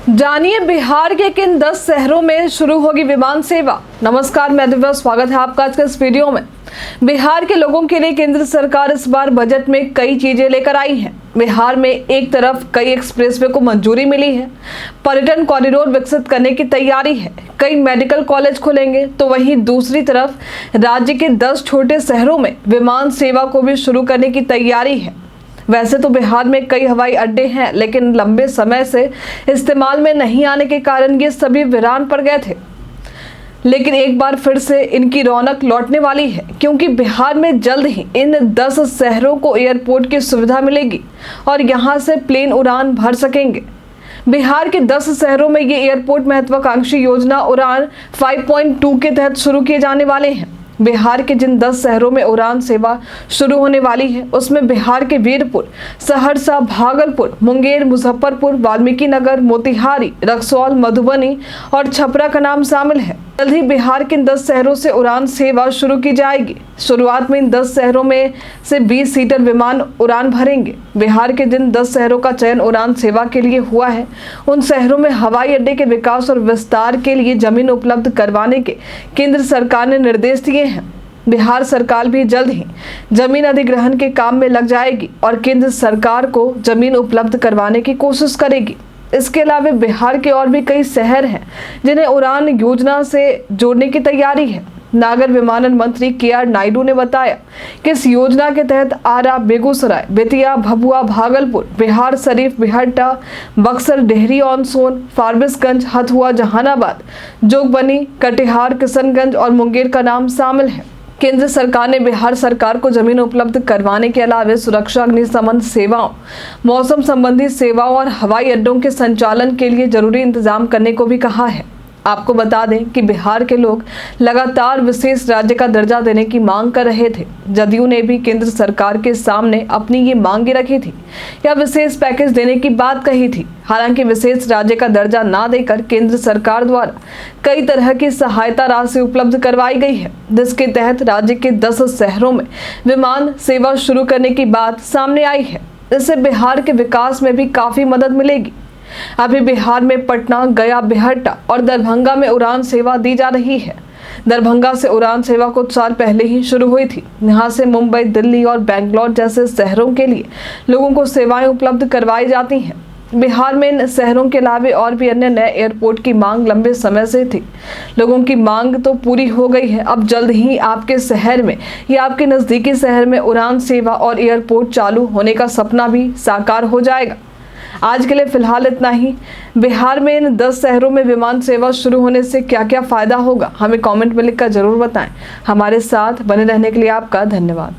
जानिए बिहार के किन 10 शहरों में शुरू होगी विमान सेवा। नमस्कार, मैं दिव्या, स्वागत है आपका आज के इस वीडियो में। बिहार के लोगों के लिए केंद्र सरकार इस बार बजट में कई चीजें लेकर आई है। बिहार में एक तरफ कई एक्सप्रेसवे को मंजूरी मिली है, पर्यटन कॉरिडोर विकसित करने की तैयारी है, कई मेडिकल कॉलेज खुलेंगे, तो वहीं दूसरी तरफ राज्य के 10 छोटे शहरों में विमान सेवा को भी शुरू करने की तैयारी है। वैसे तो बिहार में कई हवाई अड्डे हैं, लेकिन लंबे समय से इस्तेमाल में नहीं आने के कारण ये सभी वीरान पड़ गए थे। लेकिन एक बार फिर से इनकी रौनक लौटने वाली है, क्योंकि बिहार में जल्द ही इन 10 शहरों को एयरपोर्ट की सुविधा मिलेगी और यहां से प्लेन उड़ान भर सकेंगे। बिहार के 10 शहरों में ये एयरपोर्ट महत्वाकांक्षी योजना उड़ान 5.2 के तहत शुरू किए जाने वाले हैं। बिहार के जिन 10 शहरों में उड़ान सेवा शुरू होने वाली है, उसमें बिहार के वीरपुर, सहरसा, भागलपुर, मुंगेर, मुजफ्फरपुर, वाल्मीकि नगर, मोतिहारी, रक्सौल, मधुबनी और छपरा का नाम शामिल है। जल्द ही बिहार के इन 10 शहरों से उड़ान सेवा शुरू की जाएगी। शुरुआत में इन 10 शहरों में से 20 सीटर विमान उड़ान भरेंगे। बिहार के जिन 10 शहरों का चयन उड़ान सेवा के लिए हुआ है, उन शहरों में हवाई अड्डे के विकास और विस्तार के लिए जमीन उपलब्ध करवाने के केंद्र सरकार ने निर्देश दिए हैं। बिहार सरकार भी जल्द ही जमीन अधिग्रहण के काम में लग जाएगी और केंद्र सरकार को जमीन उपलब्ध करवाने की कोशिश करेगी। इसके अलावा बिहार के और भी कई शहर हैं जिन्हें उड़ान योजना से जोड़ने की तैयारी है। नागर विमानन मंत्री के.आर. नायडू ने बताया कि इस योजना के तहत आरा, बेगूसराय, बेतिया, भभुआ, भागलपुर, बिहार शरीफ, बिहटा, बक्सर, डेहरी ऑन सोन, फारबिसगंज, हथुआ, जहानाबाद, जोगबनी, कटिहार, किशनगंज और मुंगेर का नाम शामिल है। केंद्र सरकार ने बिहार सरकार को जमीन उपलब्ध करवाने के अलावा सुरक्षा, अग्निशमन सेवाओं, मौसम संबंधी सेवाओं और हवाई अड्डों के संचालन के लिए जरूरी इंतजाम करने को भी कहा है। आपको बता दें कि बिहार के लोग लगातार विशेष राज्य का दर्जा देने की मांग कर रहे थे। जदयू ने भी केंद्र सरकार के सामने अपनी ये मांगे रखी थी या विशेष पैकेज देने की बात कही थी। हालांकि विशेष राज्य का दर्जा ना देकर केंद्र सरकार द्वारा कई तरह की सहायता राशि उपलब्ध करवाई गई है, जिसके तहत राज्य के 10 शहरों में विमान सेवा शुरू करने की बात सामने आई है। इससे बिहार के विकास में भी काफी मदद मिलेगी। अभी बिहार में पटना, गया, बिहटा और दरभंगा में उड़ान सेवा दी जा रही है। दरभंगा से उड़ान सेवा कुछ साल पहले ही शुरू हुई थी। यहाँ से मुंबई, दिल्ली और बेंगलोर जैसे शहरों के लिए लोगों को सेवाएं उपलब्ध करवाई जाती हैं। बिहार में इन शहरों के अलावा और भी अन्य नए एयरपोर्ट की मांग लंबे समय से थी। लोगों की मांग तो पूरी हो गई है। अब जल्द ही आपके शहर में या आपके नजदीकी शहर में उड़ान सेवा और एयरपोर्ट चालू होने का सपना भी साकार हो जाएगा। आज के लिए फिलहाल इतना ही। बिहार में इन 10 शहरों में विमान सेवा शुरू होने से क्या क्या फायदा होगा, हमें कमेंट में लिखकर जरूर बताएं। हमारे साथ बने रहने के लिए आपका धन्यवाद।